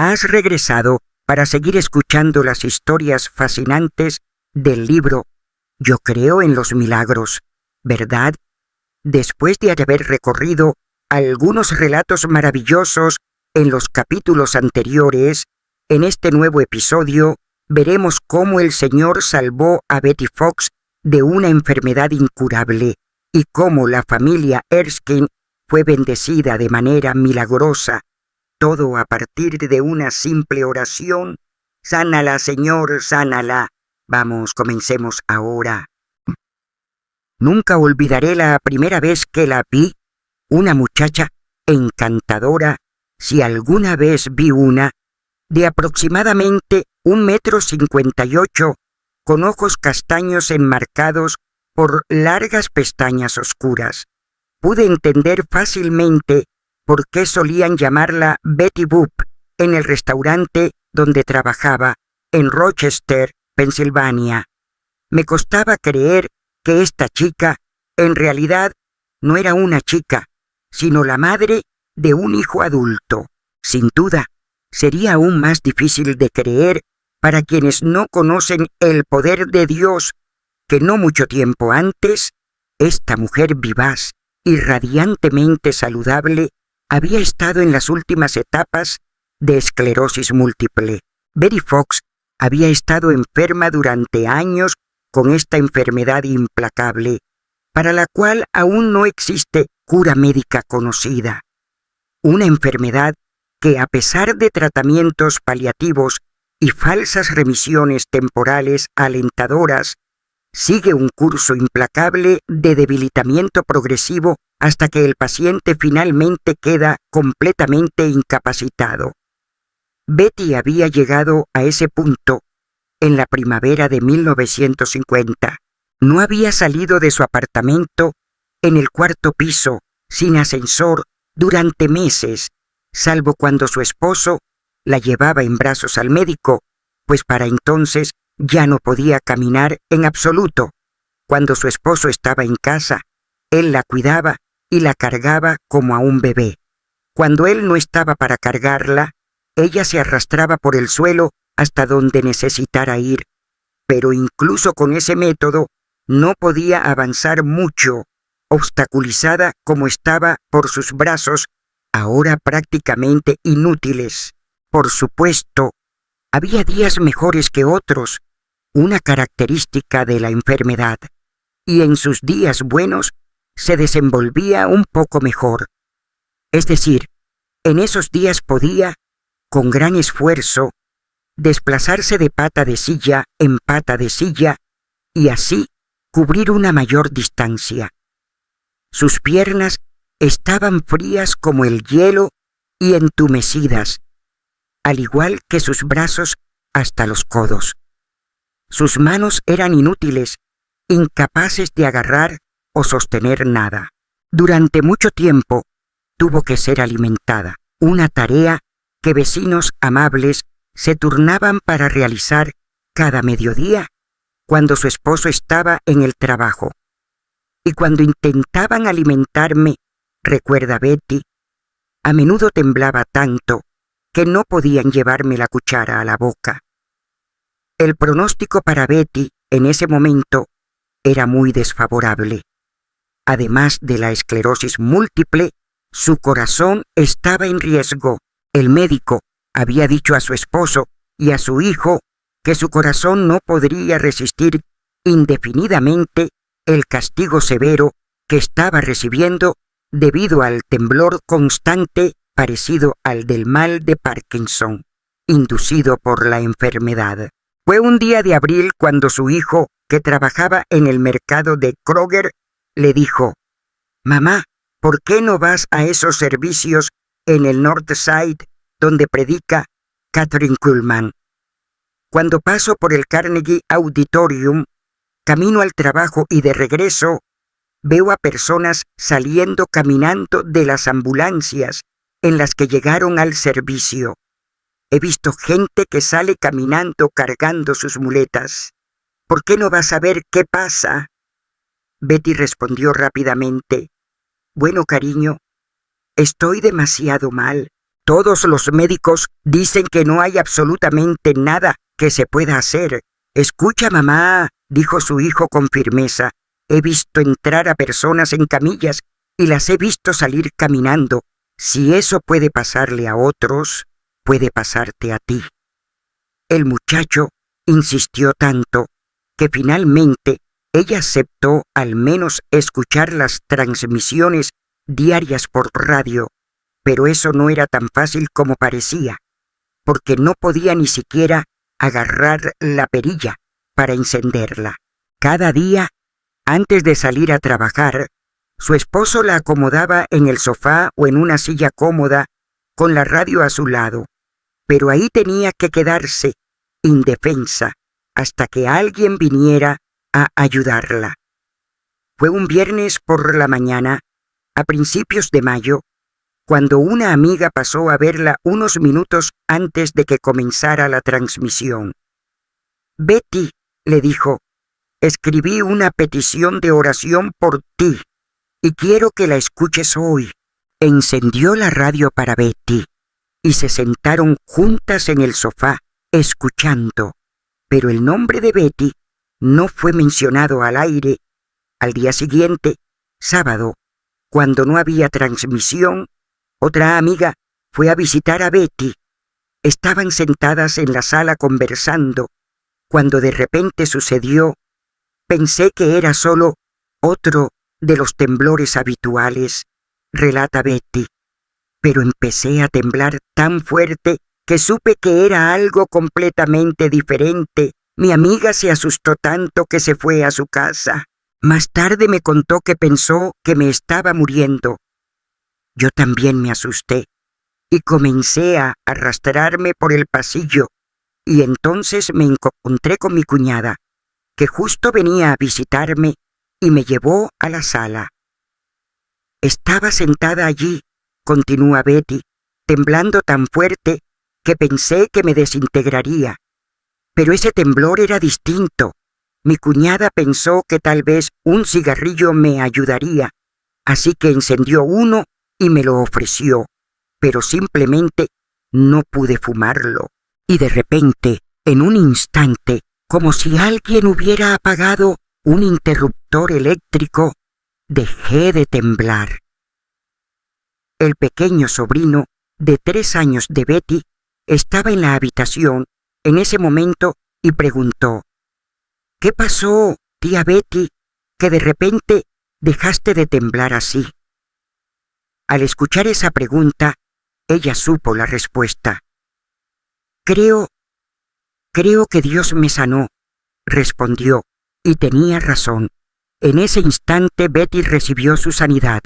Has regresado para seguir escuchando las historias fascinantes del libro Yo creo en los milagros, ¿verdad? Después de haber recorrido algunos relatos maravillosos en los capítulos anteriores, en este nuevo episodio veremos cómo el Señor salvó a Betty Fox de una enfermedad incurable y cómo la familia Erskine fue bendecida de manera milagrosa, todo a partir de una simple oración: «Sánala, Señor, sánala». Vamos, comencemos ahora. Nunca olvidaré la primera vez que la vi, una muchacha encantadora, si alguna vez vi una, de aproximadamente 1,58 m, con ojos castaños enmarcados por largas pestañas oscuras. Pude entender fácilmente por qué solían llamarla Betty Boop en el restaurante donde trabajaba, en Rochester, Pensilvania. Me costaba creer que esta chica, en realidad, no era una chica, sino la madre de un hijo adulto. Sin duda, sería aún más difícil de creer para quienes no conocen el poder de Dios, que no mucho tiempo antes, esta mujer vivaz y radiantemente saludable había estado en las últimas etapas de esclerosis múltiple. Betty Fox había estado enferma durante años con esta enfermedad implacable, para la cual aún no existe cura médica conocida. Una enfermedad que, a pesar de tratamientos paliativos y falsas remisiones temporales alentadoras, sigue un curso implacable de debilitamiento progresivo hasta que el paciente finalmente queda completamente incapacitado. Betty había llegado a ese punto en la primavera de 1950. No había salido de su apartamento en el cuarto piso, sin ascensor, durante meses, salvo cuando su esposo la llevaba en brazos al médico, pues para entonces ya no podía caminar en absoluto. Cuando su esposo estaba en casa, él la cuidaba y la cargaba como a un bebé. Cuando él no estaba para cargarla, ella se arrastraba por el suelo hasta donde necesitara ir, pero incluso con ese método no podía avanzar mucho, obstaculizada como estaba por sus brazos, ahora prácticamente inútiles. Por supuesto, había días mejores que otros, una característica de la enfermedad, y en sus días buenos se desenvolvía un poco mejor. Es decir, en esos días podía, con gran esfuerzo, desplazarse de pata de silla en pata de silla y así cubrir una mayor distancia. Sus piernas estaban frías como el hielo y entumecidas, al igual que sus brazos hasta los codos. Sus manos eran inútiles, incapaces de agarrar o sostener nada. Durante mucho tiempo tuvo que ser alimentada, una tarea que vecinos amables se turnaban para realizar cada mediodía cuando su esposo estaba en el trabajo. Y cuando intentaban alimentarme, recuerda Betty, a menudo temblaba tanto que no podían llevarme la cuchara a la boca. El pronóstico para Betty en ese momento era muy desfavorable. Además de la esclerosis múltiple, su corazón estaba en riesgo. El médico había dicho a su esposo y a su hijo que su corazón no podría resistir indefinidamente el castigo severo que estaba recibiendo debido al temblor constante parecido al del mal de Parkinson, inducido por la enfermedad. Fue un día de abril cuando su hijo, que trabajaba en el mercado de Kroger, le dijo: «Mamá, ¿por qué no vas a esos servicios en el North Side donde predica Kathryn Kuhlman?» Cuando paso por el Carnegie Auditorium, camino al trabajo y de regreso, veo a personas saliendo caminando de las ambulancias en las que llegaron al servicio. He visto gente que sale caminando cargando sus muletas. ¿Por qué no vas a ver qué pasa? Betty respondió rápidamente: «Bueno, cariño, estoy demasiado mal. Todos los médicos dicen que no hay absolutamente nada que se pueda hacer. Escucha, mamá, dijo su hijo con firmeza. He visto entrar a personas en camillas y las he visto salir caminando. Si eso puede pasarle a otros, puede pasarte a ti. El muchacho insistió tanto que finalmente ella aceptó al menos escuchar las transmisiones diarias por radio, pero eso no era tan fácil como parecía, porque no podía ni siquiera agarrar la perilla para encenderla. Cada día, antes de salir a trabajar, su esposo la acomodaba en el sofá o en una silla cómoda con la radio a su lado, pero ahí tenía que quedarse, indefensa, hasta que alguien viniera a ayudarla. Fue un viernes por la mañana, a principios de mayo, cuando una amiga pasó a verla unos minutos antes de que comenzara la transmisión. Betty, le dijo, escribí una petición de oración por ti y quiero que la escuches hoy. Encendió la radio para Betty y se sentaron juntas en el sofá, escuchando, pero el nombre de Betty no fue mencionado al aire. Al día siguiente, sábado, cuando no había transmisión, otra amiga fue a visitar a Betty. Estaban sentadas en la sala conversando, cuando de repente sucedió. Pensé que era solo otro de los temblores habituales, relata Betty, pero empecé a temblar tan fuerte que supe que era algo completamente diferente. Mi amiga se asustó tanto que se fue a su casa. Más tarde me contó que pensó que me estaba muriendo. Yo también me asusté y comencé a arrastrarme por el pasillo y entonces me encontré con mi cuñada, que justo venía a visitarme y me llevó a la sala. Estaba sentada allí, continúa Betty, temblando tan fuerte que pensé que me desintegraría. Pero ese temblor era distinto. Mi cuñada pensó que tal vez un cigarrillo me ayudaría, así que encendió uno y me lo ofreció, pero simplemente no pude fumarlo. Y de repente, en un instante, como si alguien hubiera apagado un interruptor eléctrico, dejé de temblar. El pequeño sobrino, de 3 años de Betty, estaba en la habitación en ese momento y preguntó, ¿qué pasó, tía Betty, que de repente dejaste de temblar así? Al escuchar esa pregunta, ella supo la respuesta. Creo que Dios me sanó, respondió, y tenía razón. En ese instante Betty recibió su sanidad.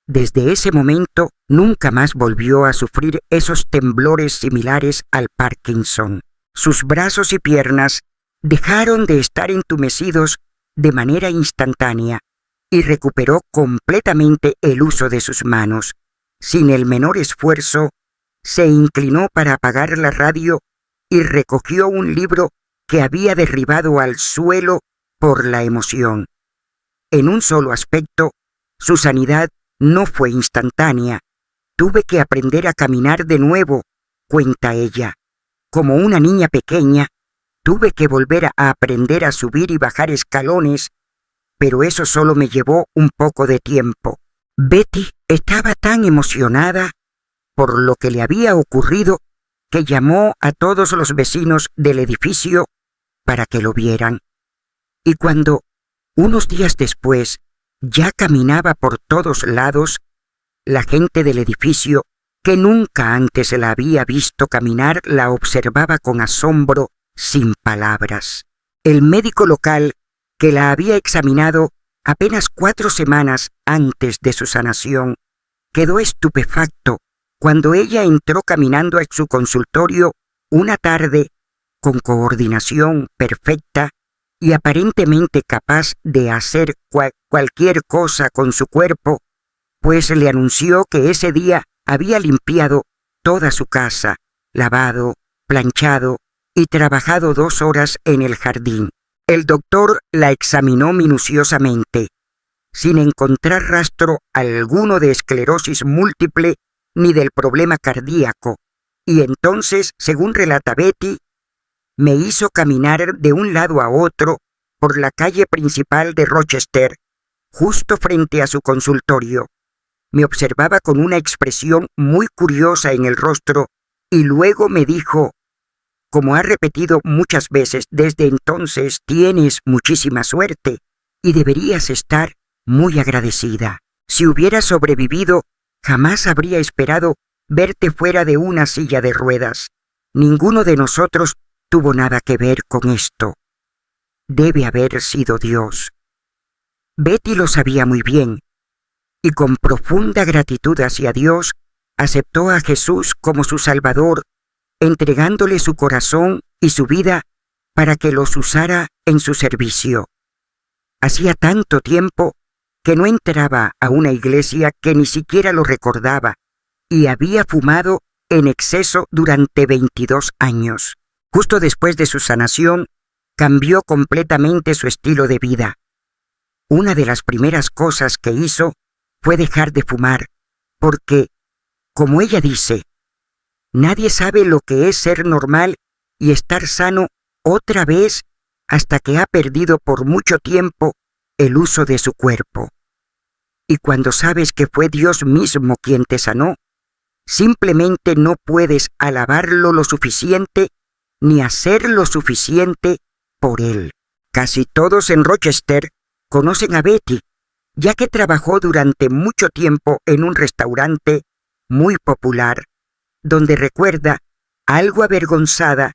Desde ese momento nunca más volvió a sufrir esos temblores similares al Parkinson. Sus brazos y piernas dejaron de estar entumecidos de manera instantánea y recuperó completamente el uso de sus manos. Sin el menor esfuerzo, se inclinó para apagar la radio y recogió un libro que había derribado al suelo por la emoción. En un solo aspecto, su sanidad no fue instantánea. Tuve que aprender a caminar de nuevo, cuenta ella. Como una niña pequeña, tuve que volver a aprender a subir y bajar escalones, pero eso solo me llevó un poco de tiempo. Betty estaba tan emocionada por lo que le había ocurrido que llamó a todos los vecinos del edificio para que lo vieran. Y cuando, unos días después, ya caminaba por todos lados, la gente del edificio, que nunca antes la había visto caminar, la observaba con asombro, sin palabras. El médico local, que la había examinado apenas 4 semanas antes de su sanación, quedó estupefacto cuando ella entró caminando a su consultorio una tarde con coordinación perfecta y aparentemente capaz de hacer cualquier cosa con su cuerpo, pues le anunció que ese día había limpiado toda su casa, lavado, planchado y trabajado 2 horas en el jardín. El doctor la examinó minuciosamente. Sin encontrar rastro alguno de esclerosis múltiple, ni del problema cardíaco, y entonces, según relata Betty, me hizo caminar de un lado a otro por la calle principal de Rochester, justo frente a su consultorio. Me observaba con una expresión muy curiosa en el rostro y luego me dijo, como ha repetido muchas veces desde entonces, tienes muchísima suerte y deberías estar muy agradecida. Si hubieras sobrevivido, jamás habría esperado verte fuera de una silla de ruedas. Ninguno de nosotros tuvo nada que ver con esto. Debe haber sido Dios. Betty lo sabía muy bien, y con profunda gratitud hacia Dios, aceptó a Jesús como su Salvador, entregándole su corazón y su vida para que los usara en su servicio. Hacía tanto tiempo que no entraba a una iglesia que ni siquiera lo recordaba, y había fumado en exceso durante 22 años. Justo después de su sanación, cambió completamente su estilo de vida. Una de las primeras cosas que hizo fue dejar de fumar, porque, como ella dice, nadie sabe lo que es ser normal y estar sano otra vez hasta que ha perdido por mucho tiempo el uso de su cuerpo. Y cuando sabes que fue Dios mismo quien te sanó, simplemente no puedes alabarlo lo suficiente ni hacer lo suficiente por él. Casi todos en Rochester conocen a Betty, ya que trabajó durante mucho tiempo en un restaurante muy popular, donde recuerda, algo avergonzada,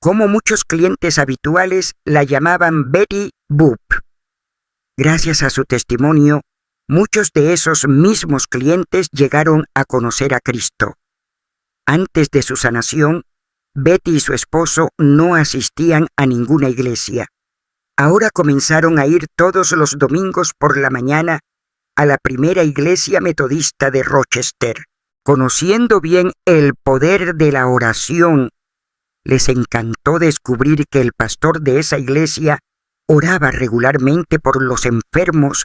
cómo muchos clientes habituales la llamaban Betty Boop. Gracias a su testimonio, muchos de esos mismos clientes llegaron a conocer a Cristo. Antes de su sanación, Betty y su esposo no asistían a ninguna iglesia. Ahora comenzaron a ir todos los domingos por la mañana a la primera iglesia metodista de Rochester. Conociendo bien el poder de la oración, les encantó descubrir que el pastor de esa iglesia oraba regularmente por los enfermos,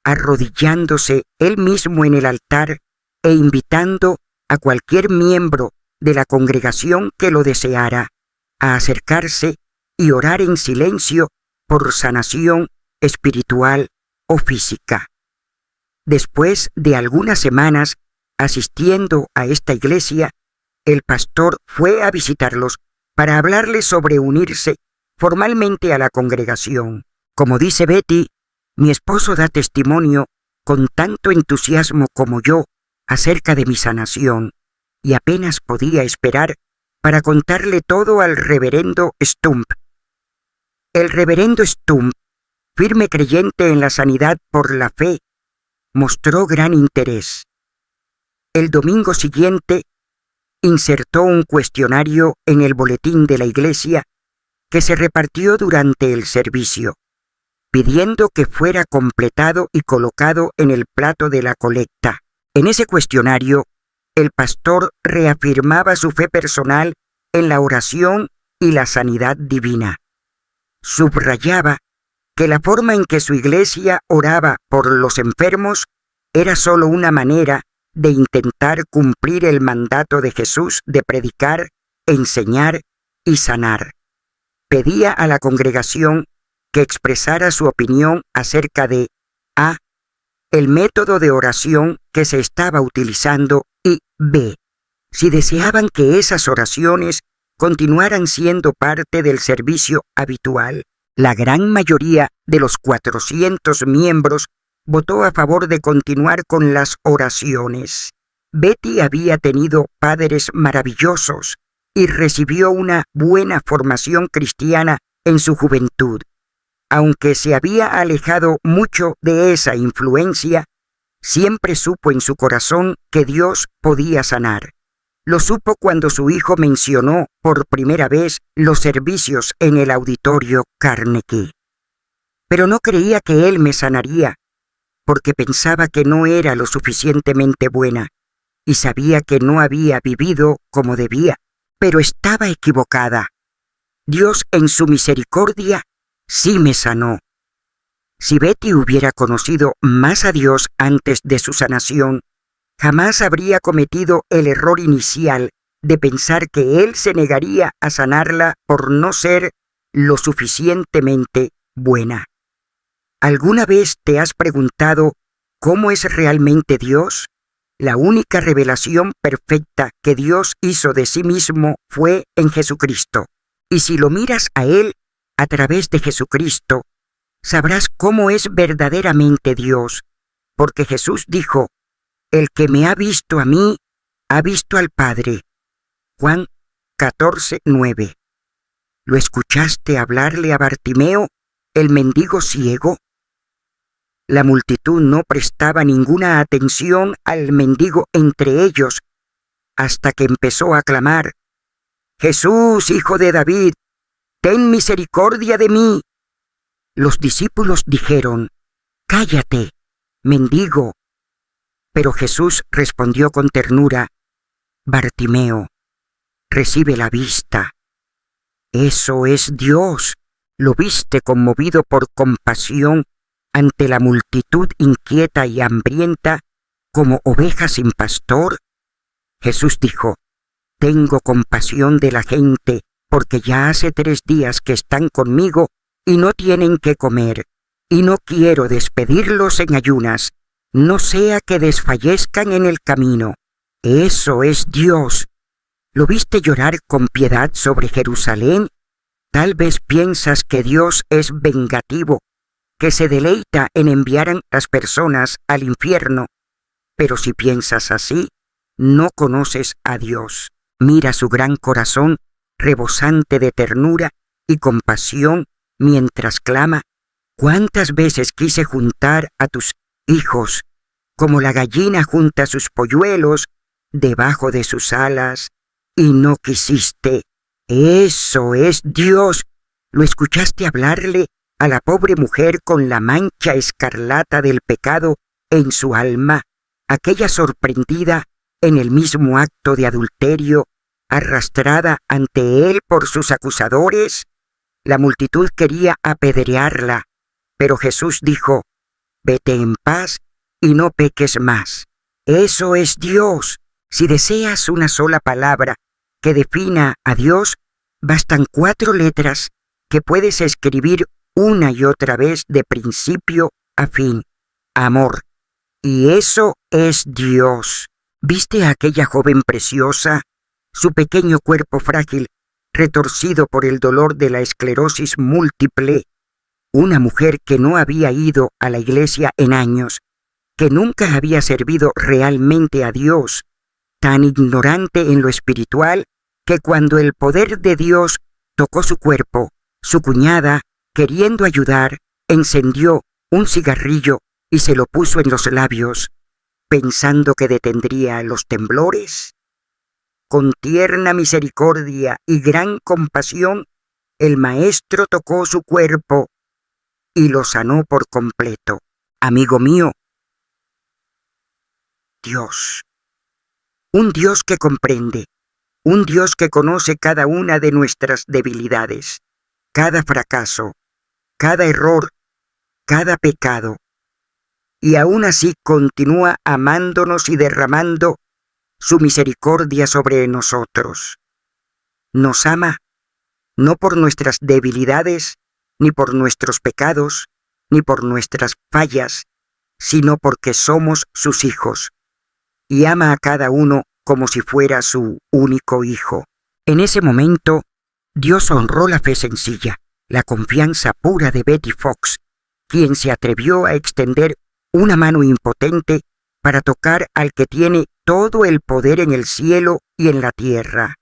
arrodillándose él mismo en el altar e invitando a cualquier miembro de la congregación que lo deseara a acercarse y orar en silencio por sanación espiritual o física. Después de algunas semanas asistiendo a esta iglesia, el pastor fue a visitarlos para hablarles sobre unirse formalmente a la congregación. Como dice Betty, mi esposo da testimonio con tanto entusiasmo como yo acerca de mi sanación, y apenas podía esperar para contarle todo al reverendo Stump. El reverendo Stump, firme creyente en la sanidad por la fe, mostró gran interés. El domingo siguiente, insertó un cuestionario en el boletín de la iglesia que se repartió durante el servicio, pidiendo que fuera completado y colocado en el plato de la colecta. En ese cuestionario, el pastor reafirmaba su fe personal en la oración y la sanidad divina. Subrayaba que la forma en que su iglesia oraba por los enfermos era solo una manera de intentar cumplir el mandato de Jesús de predicar, enseñar y sanar. Pedía a la congregación que expresara su opinión acerca de A. el método de oración que se estaba utilizando y B. si deseaban que esas oraciones continuaran siendo parte del servicio habitual. La gran mayoría de los 400 miembros votó a favor de continuar con las oraciones. Betty había tenido padres maravillosos y recibió una buena formación cristiana en su juventud. Aunque se había alejado mucho de esa influencia, siempre supo en su corazón que Dios podía sanar. Lo supo cuando su hijo mencionó por primera vez los servicios en el auditorio Carnegie. Pero no creía que él me sanaría, porque pensaba que no era lo suficientemente buena y sabía que no había vivido como debía, pero estaba equivocada. Dios en su misericordia sí me sanó. Si Betty hubiera conocido más a Dios antes de su sanación, jamás habría cometido el error inicial de pensar que él se negaría a sanarla por no ser lo suficientemente buena. ¿Alguna vez te has preguntado cómo es realmente Dios? La única revelación perfecta que Dios hizo de sí mismo fue en Jesucristo. Y si lo miras a Él a través de Jesucristo, sabrás cómo es verdaderamente Dios, porque Jesús dijo: el que me ha visto a mí, ha visto al Padre. Juan 14:9. ¿Lo escuchaste hablarle a Bartimeo, el mendigo ciego? La multitud no prestaba ninguna atención al mendigo entre ellos, hasta que empezó a clamar: Jesús, hijo de David, ten misericordia de mí. Los discípulos dijeron: cállate, mendigo. Pero Jesús respondió con ternura: Bartimeo, recibe la vista. Eso es Dios. ¿Lo viste conmovido por compasión ante la multitud inquieta y hambrienta como oveja sin pastor? Jesús dijo: tengo compasión de la gente, porque ya hace 3 días que están conmigo y no tienen qué comer, y no quiero despedirlos en ayunas, no sea que desfallezcan en el camino. Eso es Dios. ¿Lo viste llorar con piedad sobre Jerusalén? Tal vez piensas que Dios es vengativo, que se deleita en enviar a las personas al infierno, pero si piensas así, no conoces a Dios. Mira su gran corazón rebosante de ternura y compasión mientras clama: ¿cuántas veces quise juntar a tus hijos, como la gallina junta sus polluelos debajo de sus alas, y no quisiste? Eso es Dios. ¿Lo escuchaste hablarle a la pobre mujer con la mancha escarlata del pecado en su alma, aquella sorprendida en el mismo acto de adulterio, arrastrada ante él por sus acusadores? La multitud quería apedrearla, pero Jesús dijo: vete en paz y no peques más. Eso es Dios. Si deseas una sola palabra que defina a Dios, bastan 4 letras que puedes escribir una y otra vez de principio a fin: amor. Y eso es Dios. ¿Viste a aquella joven preciosa? Su pequeño cuerpo frágil, retorcido por el dolor de la esclerosis múltiple. Una mujer que no había ido a la iglesia en años, que nunca había servido realmente a Dios, tan ignorante en lo espiritual que cuando el poder de Dios tocó su cuerpo, su cuñada, queriendo ayudar, encendió un cigarrillo y se lo puso en los labios, pensando que detendría los temblores. Con tierna misericordia y gran compasión, el Maestro tocó su cuerpo y lo sanó por completo. Amigo mío, Dios, un Dios que comprende, un Dios que conoce cada una de nuestras debilidades, cada fracaso, cada error, cada pecado, y aún así continúa amándonos y derramando su misericordia sobre nosotros. Nos ama no por nuestras debilidades, ni por nuestros pecados, ni por nuestras fallas, sino porque somos sus hijos, y ama a cada uno como si fuera su único hijo. En ese momento, Dios honró la fe sencilla, la confianza pura de Betty Fox, quien se atrevió a extender una mano impotente para tocar al que tiene todo el poder en el cielo y en la tierra.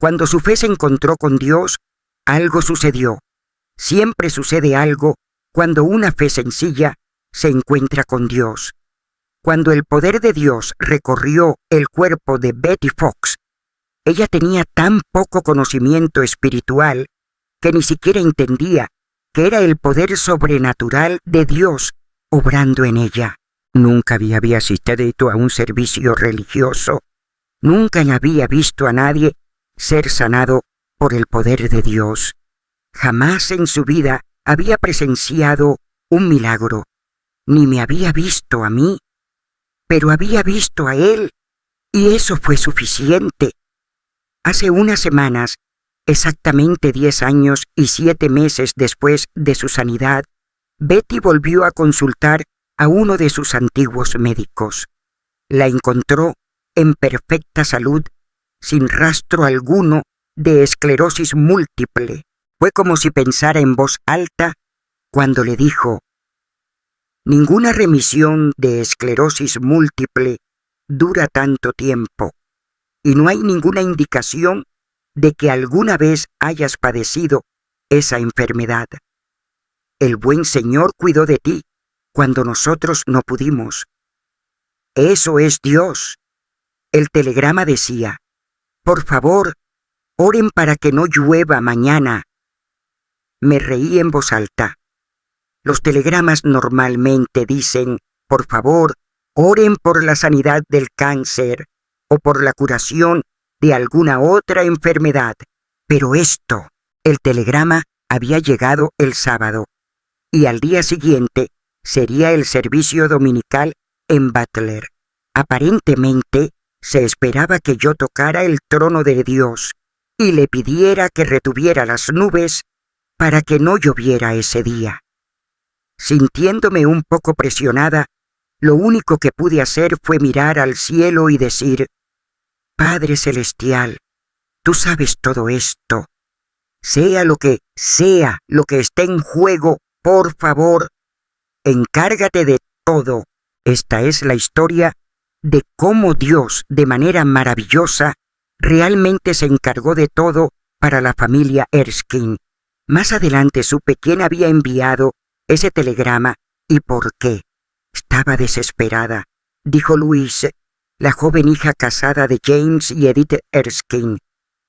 Cuando su fe se encontró con Dios, algo sucedió. Siempre sucede algo cuando una fe sencilla se encuentra con Dios. Cuando el poder de Dios recorrió el cuerpo de Betty Fox, ella tenía tan poco conocimiento espiritual que ni siquiera entendía que era el poder sobrenatural de Dios obrando en ella. Nunca había asistido a un servicio religioso. Nunca había visto a nadie ser sanado por el poder de Dios. Jamás en su vida había presenciado un milagro, ni me había visto a mí. pero había visto a él y eso fue suficiente. Hace unas semanas, exactamente 10 años y 7 meses después de su sanidad, Betty volvió a consultar a uno de sus antiguos médicos. La encontró en perfecta salud, sin rastro alguno de esclerosis múltiple. Fue como si pensara en voz alta cuando le dijo: «Ninguna remisión de esclerosis múltiple dura tanto tiempo, y no hay ninguna indicación de que alguna vez hayas padecido esa enfermedad. El buen Señor cuidó de ti cuando nosotros no pudimos. Eso es Dios». El telegrama decía: «Por favor, oren para que no llueva mañana». Me reí en voz alta. Los telegramas normalmente dicen: «Por favor, oren por la sanidad del cáncer o por la curación de alguna otra enfermedad». Pero el telegrama había llegado el sábado, y al día siguiente sería el servicio dominical en Butler. Aparentemente, se esperaba que yo tocara el trono de Dios y le pidiera que retuviera las nubes para que no lloviera ese día. Sintiéndome un poco presionada, lo único que pude hacer fue mirar al cielo y decir: «Padre Celestial, tú sabes todo esto. Sea lo que esté en juego, por favor, encárgate de todo». Esta es la historia de cómo Dios, de manera maravillosa, realmente se encargó de todo para la familia Erskine. Más adelante supe quién había enviado ese telegrama y por qué. Estaba desesperada, dijo Louise, la joven hija casada de James y Edith Erskine.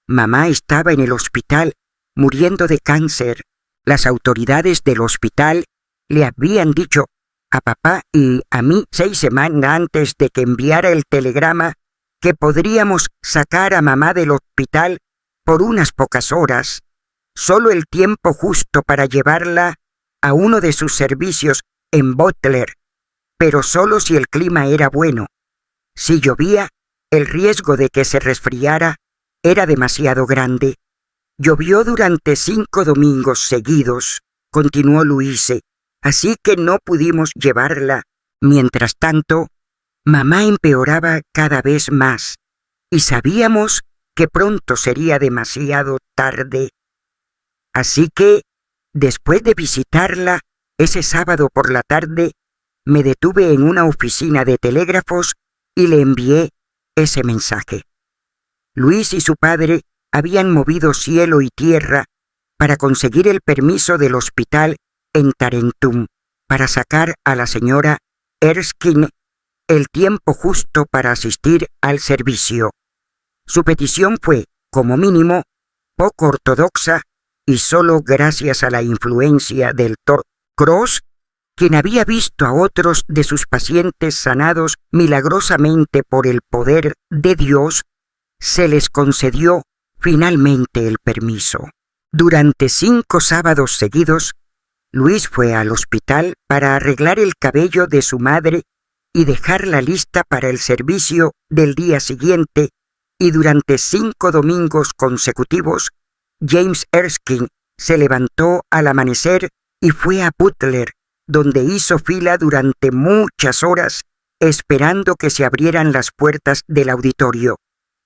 Mamá estaba en el hospital, muriendo de cáncer. Las autoridades del hospital le habían dicho a papá y a mí 6 semanas antes de que enviara el telegrama que podríamos sacar a mamá del hospital por unas pocas horas, solo el tiempo justo para llevarla a uno de sus servicios en Butler, pero solo si el clima era bueno. Si llovía, el riesgo de que se resfriara era demasiado grande. Llovió durante 5 domingos seguidos, continuó Louise, así que no pudimos llevarla. Mientras tanto, mamá empeoraba cada vez más, y sabíamos que pronto sería demasiado tarde. Así que, después de visitarla, ese sábado por la tarde, me detuve en una oficina de telégrafos y le envié ese mensaje. Luis y su padre habían movido cielo y tierra para conseguir el permiso del hospital en Tarentum para sacar a la señora Erskine el tiempo justo para asistir al servicio. Su petición fue, como mínimo, poco ortodoxa y solo gracias a la influencia del Dr. Cross, quien había visto a otros de sus pacientes sanados milagrosamente por el poder de Dios, se les concedió finalmente el permiso. Durante 5 sábados seguidos, Luis fue al hospital para arreglar el cabello de su madre y dejarla lista para el servicio del día siguiente, y durante 5 domingos consecutivos, James Erskine se levantó al amanecer y fue a Butler, donde hizo fila durante muchas horas esperando que se abrieran las puertas del auditorio,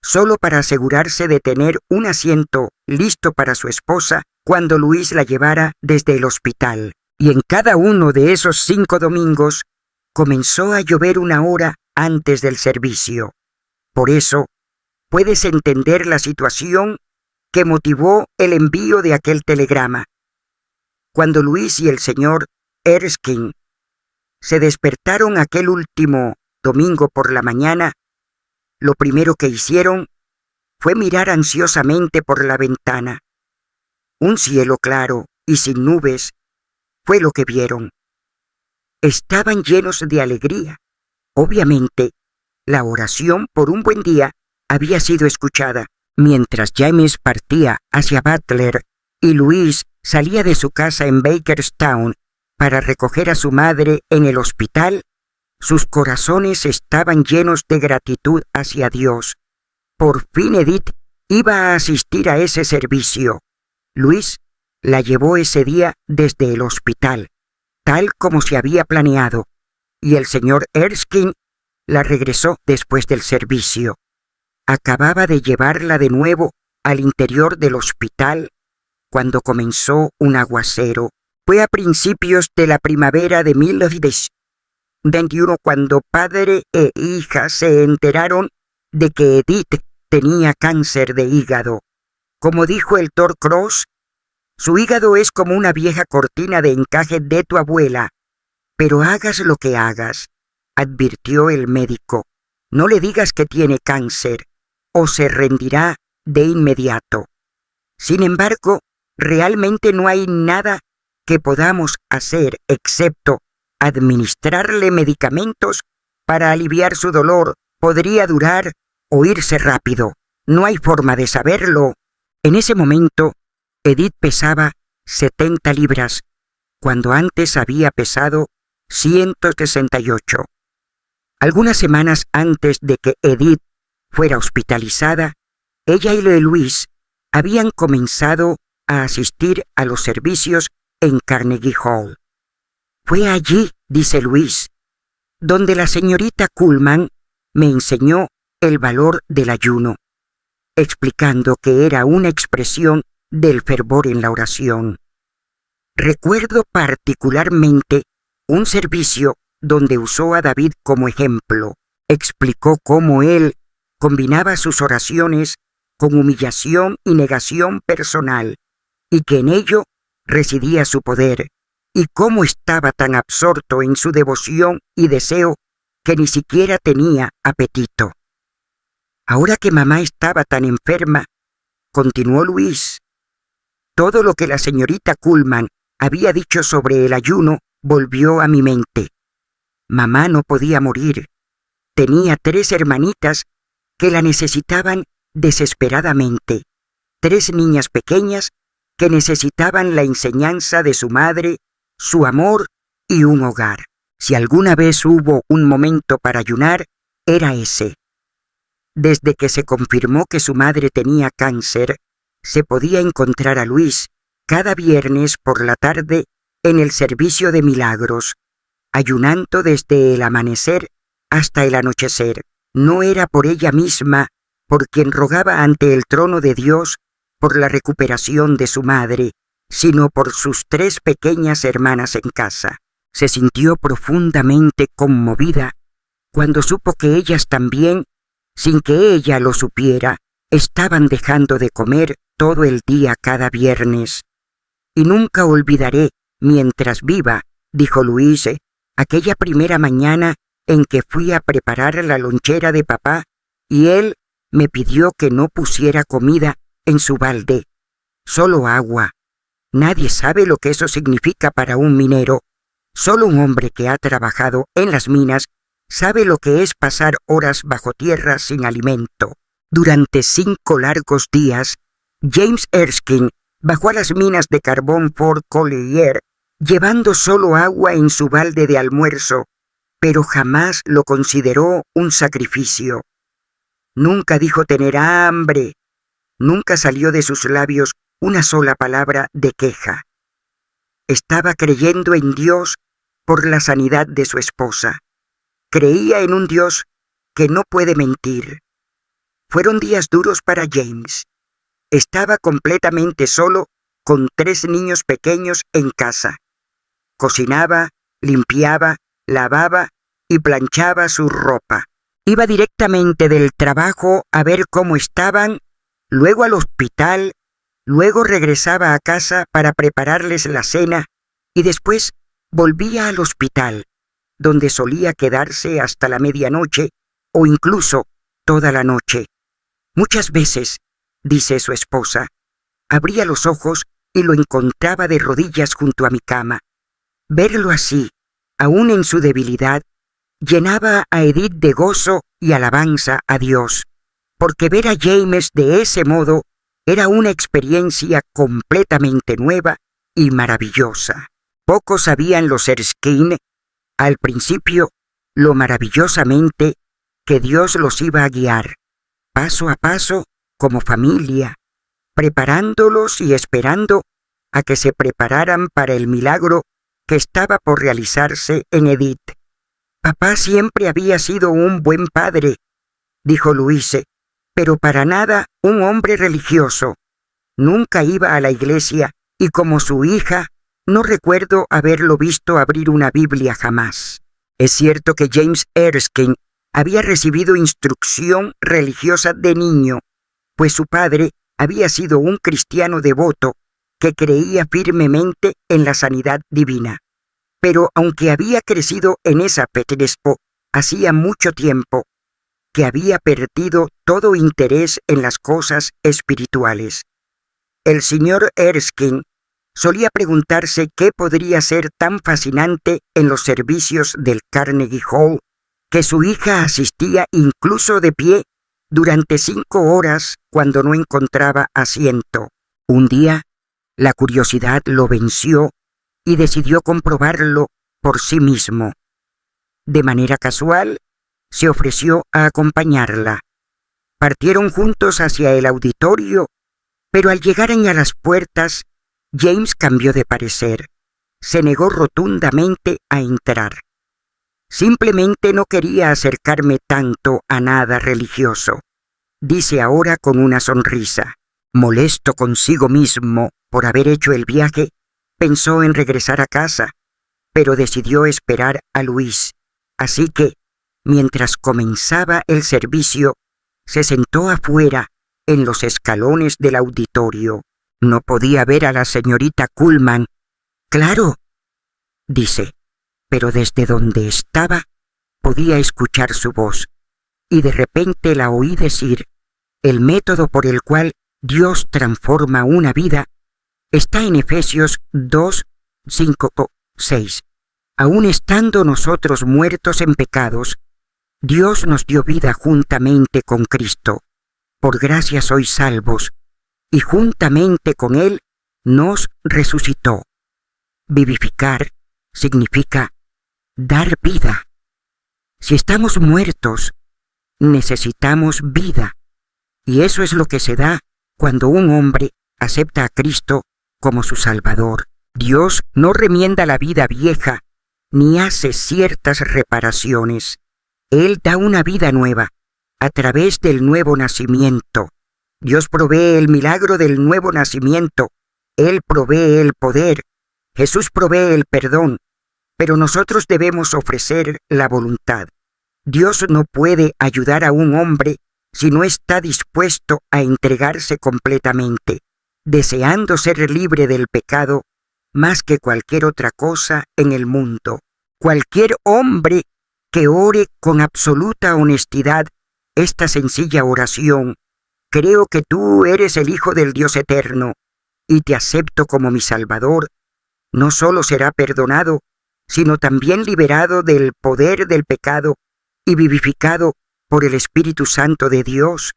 solo para asegurarse de tener un asiento listo para su esposa cuando Luis la llevara desde el hospital. Y en cada uno de esos 5 domingos comenzó a llover 1 hora antes del servicio. Por eso, puedes entender la situación que motivó el envío de aquel telegrama. Cuando Luis y el señor Erskine se despertaron aquel último domingo por la mañana, lo primero que hicieron fue mirar ansiosamente por la ventana. Un cielo claro y sin nubes fue lo que vieron. Estaban llenos de alegría. Obviamente, la oración por un buen día había sido escuchada. Mientras James partía hacia Butler y Luis salía de su casa en Bakerstown para recoger a su madre en el hospital, Sus corazones estaban llenos de gratitud hacia Dios. Por fin Edith iba a asistir a ese servicio. Luis la llevó ese día desde el hospital, tal como se había planeado, y el señor Erskine la regresó después del servicio. Acababa de llevarla de nuevo al interior del hospital cuando comenzó un aguacero. Fue a principios de la primavera de 1921 cuando padre e hija se enteraron de que Edith tenía cáncer de hígado. Como dijo el Dr. Cross, su hígado es como una vieja cortina de encaje de tu abuela. Pero hagas lo que hagas, advirtió el médico, no le digas que tiene cáncer o se rendirá de inmediato. Sin embargo, realmente no hay nada que podamos hacer excepto administrarle medicamentos para aliviar su dolor. Podría durar o irse rápido. No hay forma de saberlo. En ese momento, Edith pesaba 70 libras, cuando antes había pesado 168. Algunas semanas antes de que Edith fuera hospitalizada, ella y Luis habían comenzado a asistir a los servicios en Carnegie Hall. Fue allí, dice Luis, donde la señorita Kuhlman me enseñó el valor del ayuno, explicando que era una expresión del fervor en la oración. Recuerdo particularmente un servicio donde usó a David como ejemplo. Explicó cómo él combinaba sus oraciones con humillación y negación personal, y que en ello residía su poder, y cómo estaba tan absorto en su devoción y deseo que ni siquiera tenía apetito. Ahora que mamá estaba tan enferma, continuó Luis, todo lo que la señorita Kuhlman había dicho sobre el ayuno volvió a mi mente. Mamá no podía morir. Tenía 3 hermanitas que la necesitaban desesperadamente, 3 niñas pequeñas que necesitaban la enseñanza de su madre, su amor y un hogar. Si alguna vez hubo un momento para ayunar, era ese. Desde que se confirmó que su madre tenía cáncer, se podía encontrar a Luis cada viernes por la tarde en el servicio de milagros, ayunando desde el amanecer hasta el anochecer. No era por ella misma por quien rogaba ante el trono de Dios por la recuperación de su madre, sino por sus 3 pequeñas hermanas en casa. Se sintió profundamente conmovida cuando supo que ellas también, sin que ella lo supiera, estaban dejando de comer todo el día cada viernes. Y nunca olvidaré, mientras viva, dijo Luis, aquella primera mañana en que fui a preparar la lonchera de papá y él me pidió que no pusiera comida en su balde, solo agua. Nadie sabe lo que eso significa para un minero. Solo un hombre que ha trabajado en las minas sabe lo que es pasar horas bajo tierra sin alimento. Durante 5 largos días, James Erskine bajó a las minas de carbón Fort Collyer, llevando solo agua en su balde de almuerzo, pero jamás lo consideró un sacrificio. Nunca dijo tener hambre. Nunca salió de sus labios una sola palabra de queja. Estaba creyendo en Dios por la sanidad de su esposa. Creía en un Dios que no puede mentir. Fueron días duros para James. Estaba completamente solo con 3 niños pequeños en casa. Cocinaba, limpiaba, lavaba y planchaba su ropa. Iba directamente del trabajo a ver cómo estaban, luego al hospital, luego regresaba a casa para prepararles la cena y después volvía al hospital, donde solía quedarse hasta la medianoche o incluso toda la noche. Muchas veces, dice su esposa, abría los ojos y lo encontraba de rodillas junto a mi cama. Verlo así, aún en su debilidad, llenaba a Edith de gozo y alabanza a Dios, porque ver a James de ese modo era una experiencia completamente nueva y maravillosa. Pocos sabían los Erskine, al principio, lo maravillosamente que Dios los iba a guiar, paso a paso, como familia, preparándolos y esperando a que se prepararan para el milagro que estaba por realizarse en Edith. Papá siempre había sido un buen padre, dijo Louise, pero para nada un hombre religioso. Nunca iba a la iglesia y como su hija, no recuerdo haberlo visto abrir una Biblia jamás. Es cierto que James Erskine había recibido instrucción religiosa de niño, pues su padre había sido un cristiano devoto que creía firmemente en la sanidad divina. Pero aunque había crecido en esa Petrespo hacía mucho tiempo, que había perdido todo interés en las cosas espirituales. El señor Erskine solía preguntarse qué podría ser tan fascinante en los servicios del Carnegie Hall, que su hija asistía incluso de pie durante 5 horas cuando no encontraba asiento. Un día, la curiosidad lo venció y decidió comprobarlo por sí mismo. De manera casual, se ofreció a acompañarla. Partieron juntos hacia el auditorio, pero al llegar a las puertas, James cambió de parecer. Se negó rotundamente a entrar. Simplemente no quería acercarme tanto a nada religioso, dice ahora con una sonrisa. Molesto consigo mismo por haber hecho el viaje, pensó en regresar a casa, pero decidió esperar a Luis. Así que, mientras comenzaba el servicio, se sentó afuera en los escalones del auditorio. No podía ver a la señorita Kuhlman. Claro, dice, pero desde donde estaba podía escuchar su voz, y de repente la oí decir: el método por el cual Dios transforma una vida está en Efesios 2, 5, 6. Aun estando nosotros muertos en pecados, Dios nos dio vida juntamente con Cristo. Por gracia sois salvos, y juntamente con Él nos resucitó. Vivificar significa dar vida. Si estamos muertos, necesitamos vida, y eso es lo que se da cuando un hombre acepta a Cristo como su Salvador. Dios no remienda la vida vieja, ni hace ciertas reparaciones. Él da una vida nueva, a través del nuevo nacimiento. Dios provee el milagro del nuevo nacimiento. Él provee el poder. Jesús provee el perdón. Pero nosotros debemos ofrecer la voluntad. Dios no puede ayudar a un hombre si no está dispuesto a entregarse completamente, deseando ser libre del pecado más que cualquier otra cosa en el mundo. Cualquier hombre que ore con absoluta honestidad esta sencilla oración: creo que tú eres el Hijo del Dios eterno y te acepto como mi Salvador, no solo será perdonado, sino también liberado del poder del pecado y vivificado por el Espíritu Santo de Dios.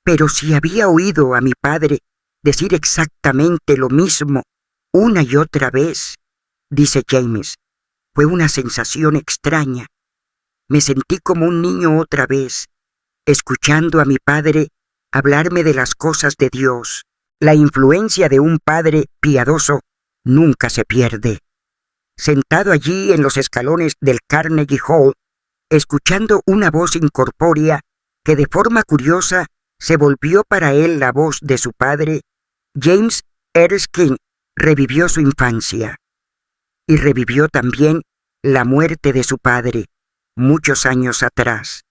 Pero si había oído a mi padre decir exactamente lo mismo una y otra vez, dice James, fue una sensación extraña. Me sentí como un niño otra vez, escuchando a mi padre hablarme de las cosas de Dios. La influencia de un padre piadoso nunca se pierde. Sentado allí en los escalones del Carnegie Hall, escuchando una voz incorpórea que de forma curiosa se volvió para él la voz de su padre, James Erskine revivió su infancia. Y revivió también la muerte de su padre, muchos años atrás.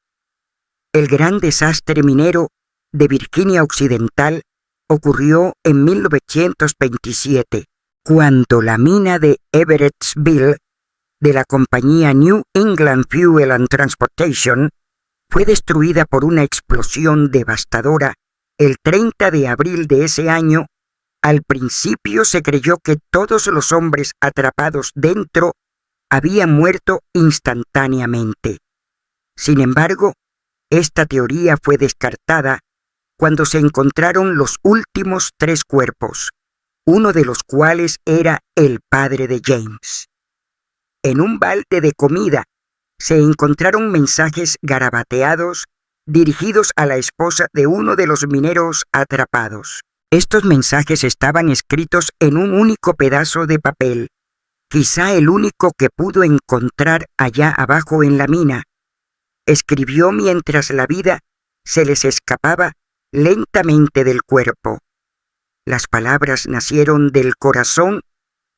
El gran desastre minero de Virginia Occidental ocurrió en 1927, cuando la mina de Everettsville de la compañía New England Fuel and Transportation fue destruida por una explosión devastadora el 30 de abril de ese año. Al principio se creyó que todos los hombres atrapados dentro habían muerto instantáneamente. Sin embargo, esta teoría fue descartada cuando se encontraron los últimos 3 cuerpos, uno de los cuales era el padre de James. En un balde de comida se encontraron mensajes garabateados dirigidos a la esposa de uno de los mineros atrapados. Estos mensajes estaban escritos en un único pedazo de papel, quizá el único que pudo encontrar allá abajo en la mina. Escribió mientras la vida se les escapaba lentamente del cuerpo. Las palabras nacieron del corazón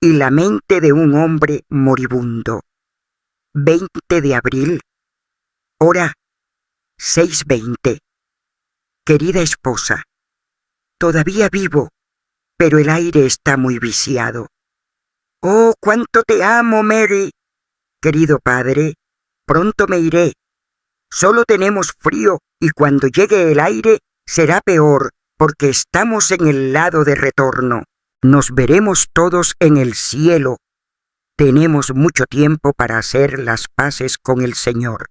y la mente de un hombre moribundo. 20 de abril, hora 6:20. Querida esposa, todavía vivo, pero el aire está muy viciado. Oh, cuánto te amo, Mary. Querido padre, pronto me iré. Solo tenemos frío y cuando llegue el aire será peor porque estamos en el lado de retorno. Nos veremos todos en el cielo. Tenemos mucho tiempo para hacer las paces con el Señor.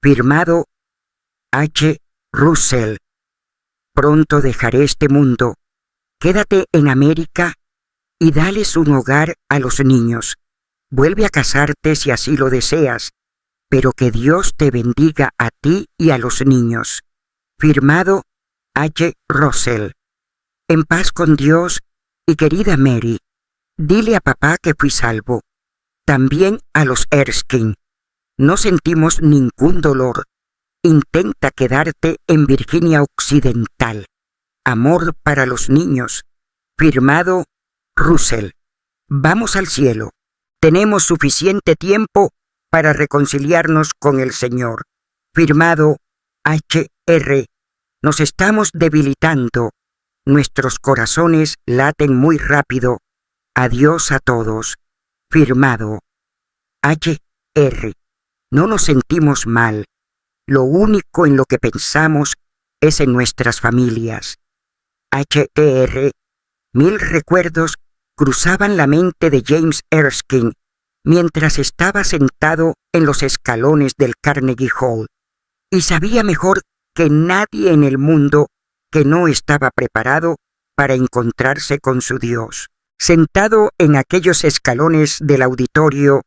Firmado H. Russell. Pronto dejaré este mundo. Quédate en América y dales un hogar a los niños. Vuelve a casarte si así lo deseas, pero que Dios te bendiga a ti y a los niños. Firmado H. Russell. En paz con Dios y querida Mary, dile a papá que fui salvo. También a los Erskine. No sentimos ningún dolor. Intenta quedarte en Virginia Occidental. Amor para los niños. Firmado Russell. Vamos al cielo. Tenemos suficiente tiempo para reconciliarnos con el Señor. Firmado H.R. Nos estamos debilitando. Nuestros corazones laten muy rápido. Adiós a todos. Firmado H.R. No nos sentimos mal. Lo único en lo que pensamos es en nuestras familias. H.R. Mil recuerdos cruzaban la mente de James Erskine mientras estaba sentado en los escalones del Carnegie Hall, y sabía mejor que nadie en el mundo que no estaba preparado para encontrarse con su Dios. Sentado en aquellos escalones del auditorio,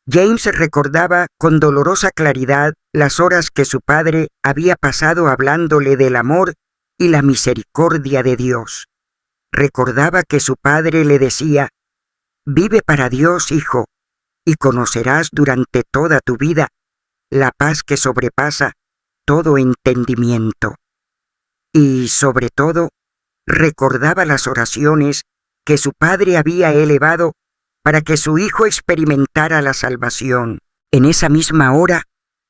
James recordaba con dolorosa claridad las horas que su padre había pasado hablándole del amor y la misericordia de Dios. Recordaba que su padre le decía: «Vive para Dios, hijo, y conocerás durante toda tu vida la paz que sobrepasa todo entendimiento». Y, sobre todo, recordaba las oraciones que su padre había elevado para que su hijo experimentara la salvación. En esa misma hora,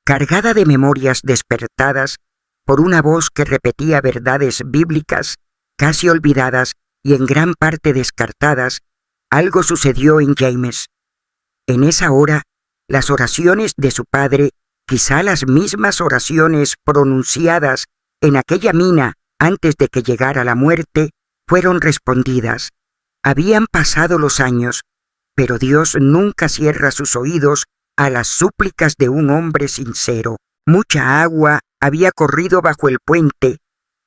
cargada de memorias despertadas por una voz que repetía verdades bíblicas casi olvidadas y en gran parte descartadas, algo sucedió en James. En esa hora, las oraciones de su padre, quizá las mismas oraciones pronunciadas en aquella mina antes de que llegara la muerte, fueron respondidas. Habían pasado los años, pero Dios nunca cierra sus oídos a las súplicas de un hombre sincero. Mucha agua había corrido bajo el puente,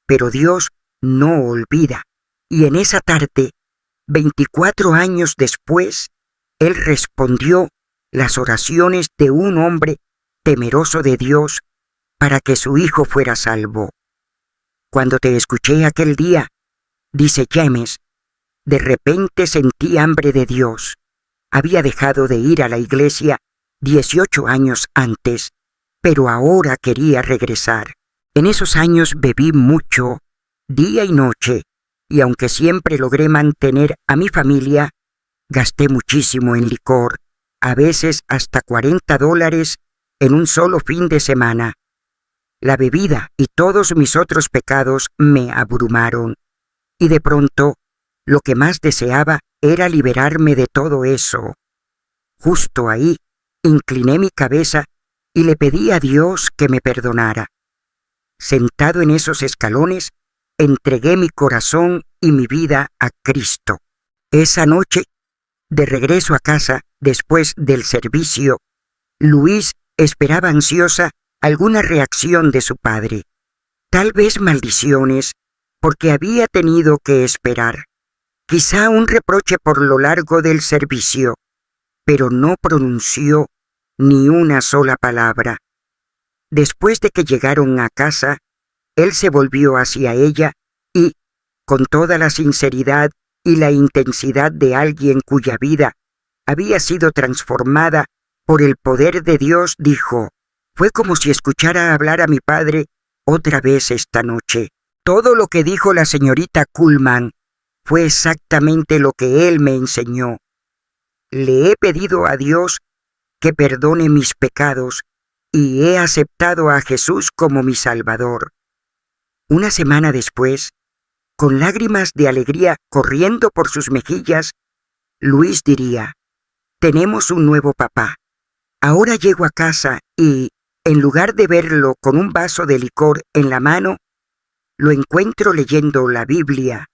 pero Dios no olvida. Y en esa tarde, 24 años después, Él respondió las oraciones de un hombre temeroso de Dios para que su hijo fuera salvo. Cuando te escuché aquel día, dice James, de repente sentí hambre de Dios. Había dejado de ir a la iglesia 18 años antes, pero ahora quería regresar. En esos años bebí mucho, día y noche, y aunque siempre logré mantener a mi familia, gasté muchísimo en licor, a veces hasta $40 en un solo fin de semana. La bebida y todos mis otros pecados me abrumaron, y de pronto lo que más deseaba era liberarme de todo eso. Justo ahí incliné mi cabeza y le pedí a Dios que me perdonara. Sentado en esos escalones, entregué mi corazón y mi vida a Cristo. Esa noche, de regreso a casa después del servicio, Luis esperaba ansiosa alguna reacción de su padre. Tal vez maldiciones, porque había tenido que esperar. Quizá un reproche por lo largo del servicio, pero no pronunció ni una sola palabra. Después de que llegaron a casa, él se volvió hacia ella y, con toda la sinceridad y la intensidad de alguien cuya vida había sido transformada por el poder de Dios, dijo: «Fue como si escuchara hablar a mi padre otra vez esta noche. Todo lo que dijo la señorita Kuhlman fue exactamente lo que él me enseñó. Le he pedido a Dios que perdone mis pecados y he aceptado a Jesús como mi Salvador». Una semana después, con lágrimas de alegría corriendo por sus mejillas, Luis diría: «Tenemos un nuevo papá. Ahora llego a casa y, en lugar de verlo con un vaso de licor en la mano, lo encuentro leyendo la Biblia».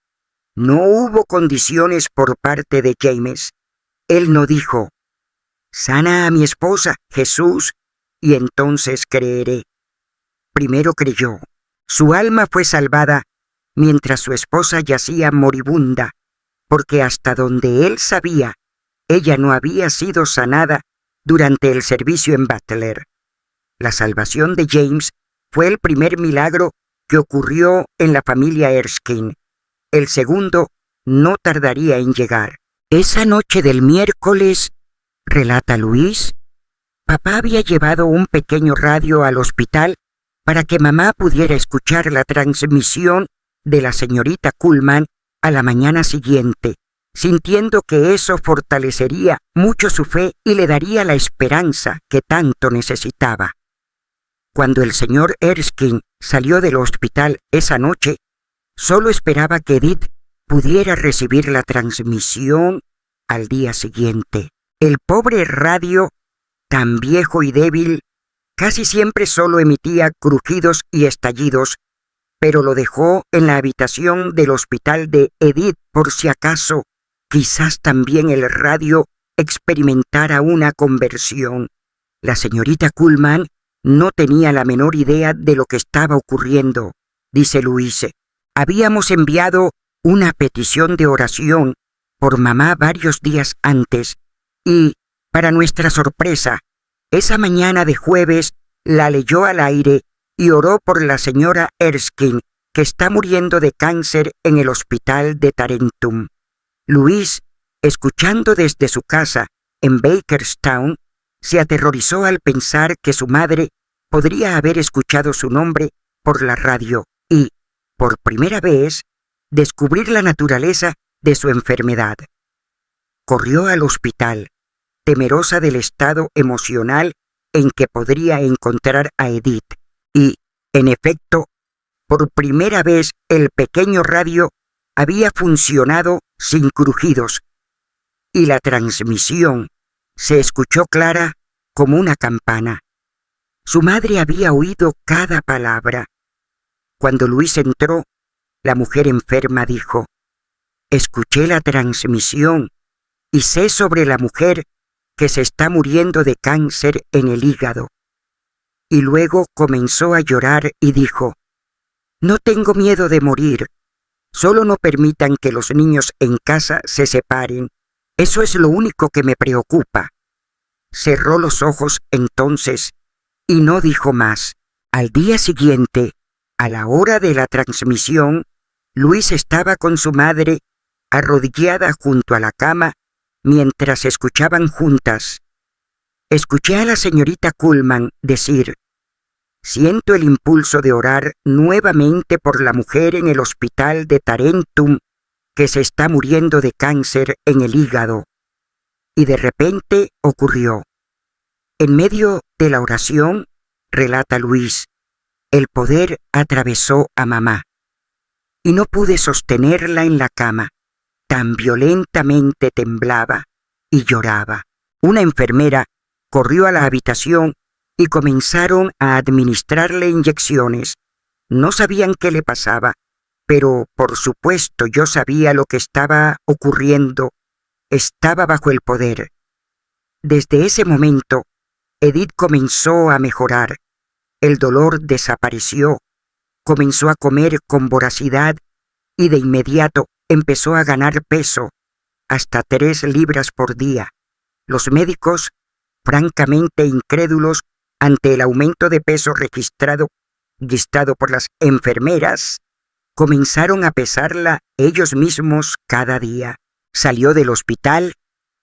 No hubo condiciones por parte de James. Él no dijo: «Sana a mi esposa, Jesús, y entonces creeré». Primero creyó. Su alma fue salvada mientras su esposa yacía moribunda, porque hasta donde él sabía, ella no había sido sanada durante el servicio en Butler. La salvación de James fue el primer milagro que ocurrió en la familia Erskine. El segundo no tardaría en llegar. Esa noche del miércoles, relata Luis, papá había llevado un pequeño radio al hospital para que mamá pudiera escuchar la transmisión de la señorita Kuhlman a la mañana siguiente, sintiendo que eso fortalecería mucho su fe y le daría la esperanza que tanto necesitaba. Cuando el señor Erskine salió del hospital esa noche, solo esperaba que Edith pudiera recibir la transmisión al día siguiente. El pobre radio, tan viejo y débil, casi siempre solo emitía crujidos y estallidos, pero lo dejó en la habitación del hospital de Edith por si acaso, quizás también el radio experimentara una conversión. La señorita Kuhlman no tenía la menor idea de lo que estaba ocurriendo, dice Luis. Habíamos enviado una petición de oración por mamá varios días antes y, para nuestra sorpresa, esa mañana de jueves la leyó al aire y oró por la señora Erskine, que está muriendo de cáncer en el hospital de Tarentum. Luis, escuchando desde su casa en Bakerstown, se aterrorizó al pensar que su madre podría haber escuchado su nombre por la radio y, por primera vez, descubrir la naturaleza de su enfermedad. Corrió al hospital, temerosa del estado emocional en que podría encontrar a Edith, y, en efecto, por primera vez el pequeño radio había funcionado sin crujidos, y la transmisión se escuchó clara como una campana. Su madre había oído cada palabra. Cuando Luis entró, la mujer enferma dijo: «Escuché la transmisión y sé sobre la mujer que se está muriendo de cáncer en el hígado». Y luego comenzó a llorar y dijo: «No tengo miedo de morir. Solo no permitan que los niños en casa se separen. Eso es lo único que me preocupa». Cerró los ojos entonces y no dijo más. Al día siguiente, a la hora de la transmisión, Luis estaba con su madre arrodillada junto a la cama mientras escuchaban juntas. Escuché a la señorita Kuhlman decir: «Siento el impulso de orar nuevamente por la mujer en el hospital de Tarentum que se está muriendo de cáncer en el hígado». Y de repente ocurrió. En medio de la oración, relata Luis, el poder atravesó a mamá. Y no pude sostenerla en la cama. Tan violentamente temblaba y lloraba. Una enfermera corrió a la habitación y comenzaron a administrarle inyecciones. No sabían qué le pasaba, pero por supuesto yo sabía lo que estaba ocurriendo. Estaba bajo el poder. Desde ese momento, Edith comenzó a mejorar. El dolor desapareció. Comenzó a comer con voracidad y de inmediato empezó a ganar peso, hasta 3 libras por día. Los médicos francamente incrédulos ante el aumento de peso registrado por las enfermeras, comenzaron a pesarla ellos mismos cada día. Salió del hospital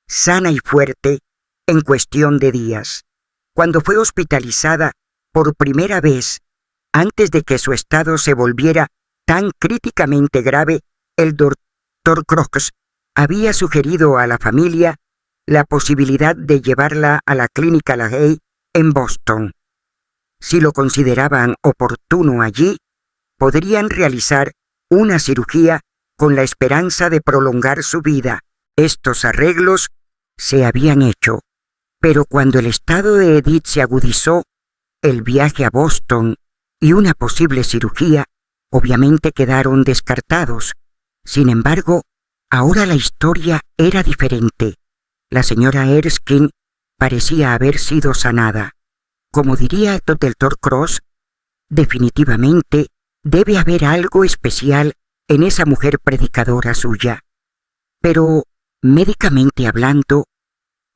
sana y fuerte en cuestión de días. Cuando fue hospitalizada por primera vez, antes de que su estado se volviera tan críticamente grave, el doctor Crooks había sugerido a la familia la posibilidad de llevarla a la clínica LaHaye en Boston. Si lo consideraban oportuno allí, podrían realizar una cirugía con la esperanza de prolongar su vida. Estos arreglos se habían hecho, pero cuando el estado de Edith se agudizó, el viaje a Boston y una posible cirugía obviamente quedaron descartados. Sin embargo, ahora la historia era diferente. La señora Erskine parecía haber sido sanada. Como diría el doctor Cross, definitivamente debe haber algo especial en esa mujer predicadora suya. Pero, médicamente hablando,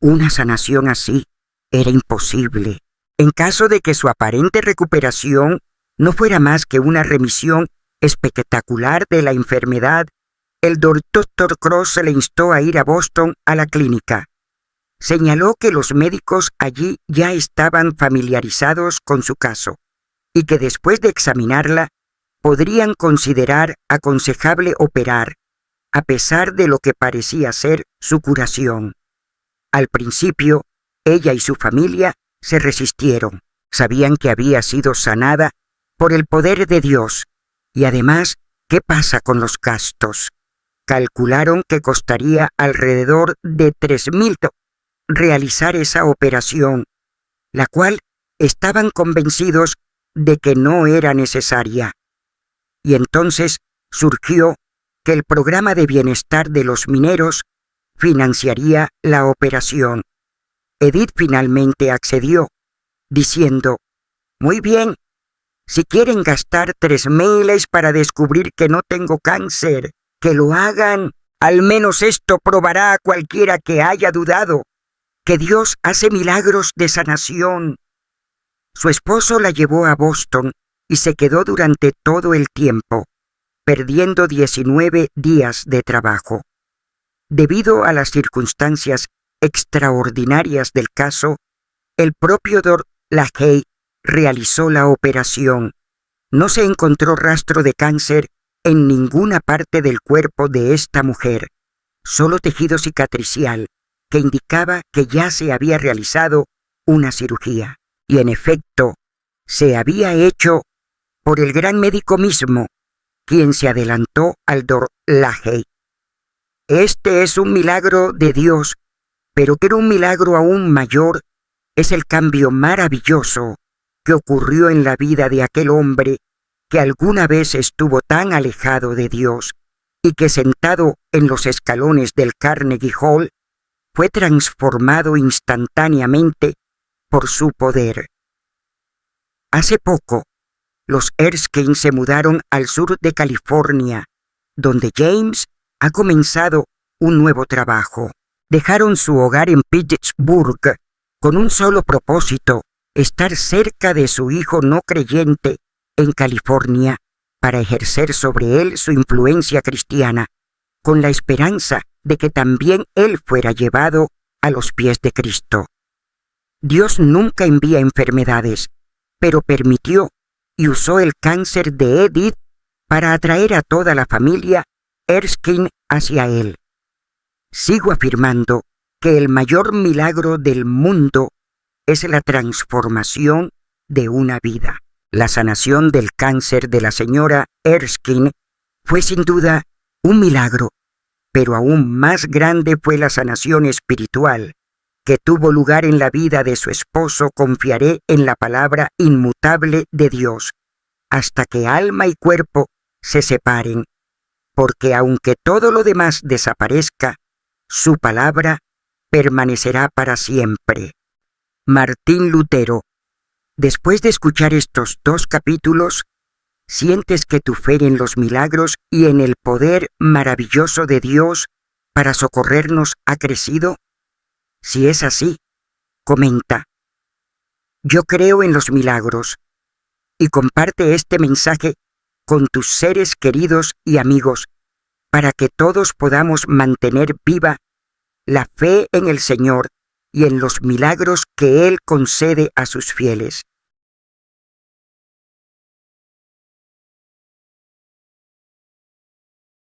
una sanación así era imposible. En caso de que su aparente recuperación no fuera más que una remisión espectacular de la enfermedad, el doctor Cross se le instó a ir a Boston a la clínica. Señaló que los médicos allí ya estaban familiarizados con su caso y que después de examinarla podrían considerar aconsejable operar, a pesar de lo que parecía ser su curación. Al principio, ella y su familia se resistieron. Sabían que había sido sanada por el poder de Dios y además, ¿qué pasa con los gastos? Calcularon que costaría alrededor de $3,000 realizar esa operación, la cual estaban convencidos de que no era necesaria. Y entonces surgió que el programa de bienestar de los mineros financiaría la operación. Edith finalmente accedió, diciendo: «Muy bien, si quieren gastar $3,000 para descubrir que no tengo cáncer, que lo hagan. Al menos esto probará a cualquiera que haya dudado que Dios hace milagros de sanación». Su esposo la llevó a Boston y se quedó durante todo el tiempo, perdiendo 19 días de trabajo. Debido a las circunstancias extraordinarias del caso, el propio Dr. LaHaye realizó la operación. No se encontró rastro de cáncer en ninguna parte del cuerpo de esta mujer, solo tejido cicatricial, que indicaba que ya se había realizado una cirugía. Y en efecto, se había hecho por el gran médico mismo, quien se adelantó al Dr. LaHaye. Este es un milagro de Dios, pero que era un milagro aún mayor es el cambio maravilloso que ocurrió en la vida de aquel hombre que alguna vez estuvo tan alejado de Dios y que sentado en los escalones del Carnegie Hall fue transformado instantáneamente por su poder. Hace poco, los Erskine se mudaron al sur de California, donde James ha comenzado un nuevo trabajo. Dejaron su hogar en Pittsburgh con un solo propósito: estar cerca de su hijo no creyente en California para ejercer sobre él su influencia cristiana, con la esperanza de que también él fuera llevado a los pies de Cristo. Dios nunca envía enfermedades, pero permitió y usó el cáncer de Edith para atraer a toda la familia Erskine hacia él. Sigo afirmando que el mayor milagro del mundo es la transformación de una vida. La sanación del cáncer de la señora Erskine fue sin duda un milagro, pero aún más grande fue la sanación espiritual que tuvo lugar en la vida de su esposo. Confiaré en la palabra inmutable de Dios hasta que alma y cuerpo se separen, porque aunque todo lo demás desaparezca, su palabra permanecerá para siempre. Martín Lutero. Después de escuchar estos 2 capítulos, ¿sientes que tu fe en los milagros y en el poder maravilloso de Dios para socorrernos ha crecido? Si es así, comenta: Yo creo en los milagros, y comparte este mensaje con tus seres queridos y amigos para que todos podamos mantener viva la fe en el Señor y en los milagros que Él concede a sus fieles.